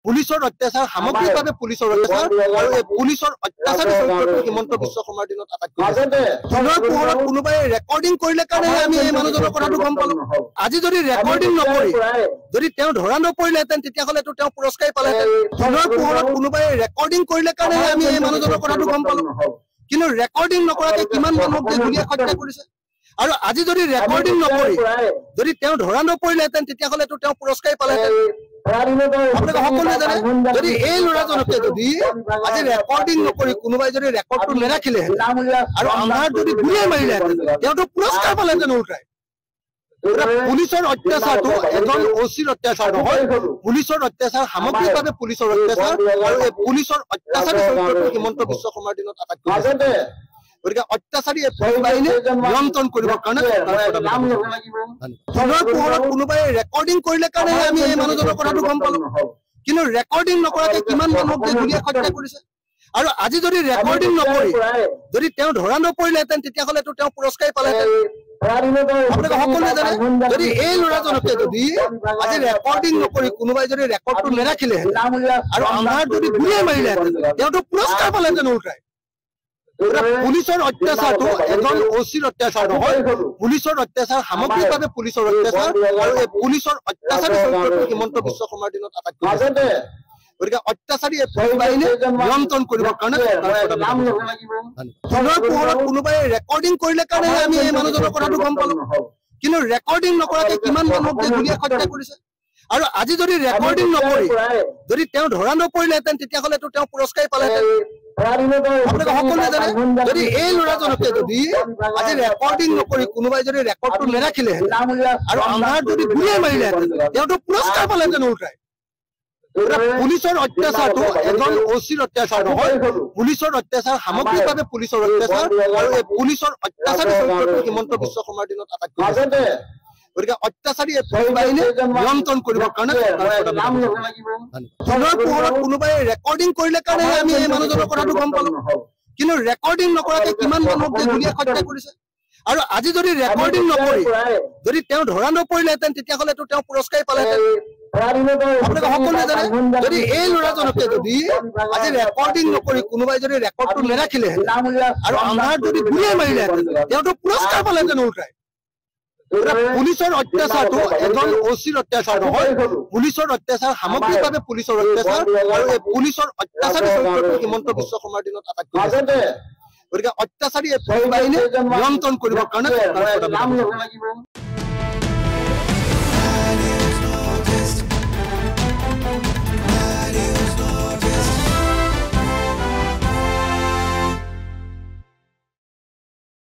পুলিচৰ অত্যাচাৰ সামগ্ৰিকভাৱে পুলিচৰ অত্যাচাৰ আৰু এই পুলিচৰ অত্যাচাৰী চৰিত্ৰটো হিমন্ত বিশ্ব শৰ্মাৰ দিনত আটাইতকৈ দিনৰ পোহৰত কোনোবাই ৰেকৰ্ডিং কৰিলে কাৰণেহে আমি এই মানুহজনৰ কথাটো গম পালো। আজি যদি ৰেকৰ্ডিং নকৰি যদি তেওঁ ধৰা নপৰিলেহেঁতেন তেতিয়াহ'লেতো তেওঁ পুৰস্কাৰেই পালেহেঁতেন। দিনৰ পোহৰত কোনোবাই ৰেকৰ্ডিং কৰিলে কাৰণেহে আমি এই মানুহজনৰ কথাটো গম পালো। কিন্তু ৰেকৰ্ডিং নকৰাকে কিমান মানুহক যে গুলীয়াই হত্যা কৰিছে আৰু আজি যদি ৰেকৰ্ডিং নকৰি যদি তেওঁ ধৰা নপৰিলেহেঁতেন তেতিয়াহ'লেতো তেওঁ পুৰস্কাৰেই পালেহেঁতেন। আপোনালোকে সকলোৱে জানে যদি এই ল'ৰাজনকে যদি আজি ৰেকৰ্ডিং নকৰি কোনোবাই যদি ৰেকৰ্ডটো নেৰাখিলেহেঁতেন আৰু আন্ধাৰত যদি গুলীয়াই মাৰিলেহেঁতেন তেওঁতো পুৰস্কাৰ পালেহেঁতেন উল্টাই। পুলিচৰ অত্যাচাৰটো এজন অচিৰ অত্যাচাৰ নহয়, পুলিচৰ অত্যাচাৰ সামগ্ৰিকভাৱে পুলিচৰ অত্যাচাৰ আৰু এই পুলিচৰ অত্যাচাৰী চৰিত্ৰটো হিমন্ত বিশ্ব শৰ্মাৰ দিনত আটাইতকৈ গতিকে অত্যাচাৰী এই পুলিচ বাহিনী নিয়ন্ত্ৰণ কৰিবৰ কাৰণে দিনৰ পোহৰত কোনোবাই ৰেকৰ্ডিং কৰিলে কাৰণেহে আমি এই মানুহজনৰ কথাটো গম পালো। কিন্তু ৰেকৰ্ডিং নকৰাকে কিমান মানুহক যে গুলীয়াই হত্যা কৰিছে আৰু আজি যদি ৰেকৰ্ডিং নকৰি যদি তেওঁ ধৰা নপৰিলেহেঁতেন তেতিয়াহ'লেতো তেওঁ পুৰস্কাৰেই পালেহেঁতেন। আপোনালোকে সকলোৱে জানে যদি এই ল'ৰাজনকে যদি আজি ৰেকৰ্ডিং নকৰি কোনোবাই যদি ৰেকৰ্ডটো নেৰাখিলেহেঁতেন আৰু আন্ধাৰত যদি গুলীয়াই মাৰিলেহেঁতেন তেওঁতো পুৰস্কাৰ পালেহেঁতেন উল্টাই। পুলিচৰ অত্যাচাৰটো এজন অচিৰ অত্যাচাৰ নহয়, পুলিচৰ অত্যাচাৰ সামগ্ৰিকভাৱে পুলিচৰ অত্যাচাৰ আৰু এই পুলিচৰ অত্যাচাৰী চৰিত্ৰটো হিমন্ত বিশ্ব শৰ্মাৰ দিনত আটাইতকৈ গতিকে অত্যাচাৰী এই পুলিচ বাহিনী নিয়ন্ত্ৰণ কৰিবৰ কাৰণে দিনৰ পোহৰত কোনোবাই ৰেকৰ্ডিং কৰিলে কাৰণেহে আমি এই মানুহজনৰ কথাটো গম পালো। কিন্তু ৰেকৰ্ডিং নকৰাকে কিমান মানুহক যে গুলীয়াই হত্যা কৰিছে আৰু আজি যদি ৰেকৰ্ডিং নকৰি যদি তেওঁ ধৰা নপৰিলেহেঁতেন তেতিয়াহ'লেতো তেওঁ পুৰস্কাৰেই পালেহেঁতেন। আপোনালোকে সকলোৱে জানে যদি এই ল'ৰাজনকে যদি আজি ৰেকৰ্ডিং নকৰি কোনোবাই যদি ৰেকৰ্ডটো নেৰাখিলেহেঁতেন আৰু আন্ধাৰত যদি গুলীয়াই মাৰিলেহেঁতেন তেওঁতো পুৰস্কাৰ পালেহেঁতেন উল্টাই। পুলিচৰ অত্যাচাৰটো এজন অচিৰ অত্যাচাৰ নহয়, পুলিচৰ অত্যাচাৰ সামগ্ৰিকভাৱে পুলিচৰ অত্যাচাৰ আৰু এই পুলিচৰ অত্যাচাৰী চৰিত্ৰটো হিমন্ত বিশ্ব শৰ্মাৰ দিনত আটাইতকৈ গতিকে অত্যাচাৰী এই পুলিচ বাহিনী নিয়ন্ত্ৰণ কৰিবৰ কাৰণে দিনৰ পোহৰত কোনোবাই ৰেকৰ্ডিং কৰিলে কাৰণেহে আমি এই মানুহজনৰ কথাটো গম পালো। কিন্তু ৰেকৰ্ডিং নকৰাকে কিমান মানুহক যে গুলীয়াই হত্যা কৰিছে আৰু আজি যদি ৰেকৰ্ডিং নকৰি যদি তেওঁ ধৰা নপৰিলেহেঁতেন তেতিয়াহ'লেতো তেওঁ পুৰস্কাৰেই পালেহেঁতেন। আপোনালোকে সকলোৱে জানে যদি এই ল'ৰাজনকে যদি আজি ৰেকৰ্ডিং নকৰি কোনোবাই যদি ৰেকৰ্ডটো নেৰাখিলেহেঁতেন আৰু আন্ধাৰত যদি গুলীয়াই মাৰিলেহেঁতেন তেওঁতো পুৰস্কাৰ পালেহেঁতেন উল্টাই। পুলিচৰ অত্যাচাৰটো এজন অচিৰ অত্যাচাৰ নহয়, পুলিচৰ অত্যাচাৰ সামগ্ৰিকভাৱে পুলিচৰ অত্যাচাৰ আৰু এই পুলিচৰ অত্যাচাৰী চৰিত্ৰটো হিমন্ত বিশ্ব শৰ্মাৰ দিনত আটাইতকৈ গতিকে অত্যাচাৰী এই পুলিচ বাহিনী নিয়ন্ত্ৰণ কৰিবৰ কাৰণে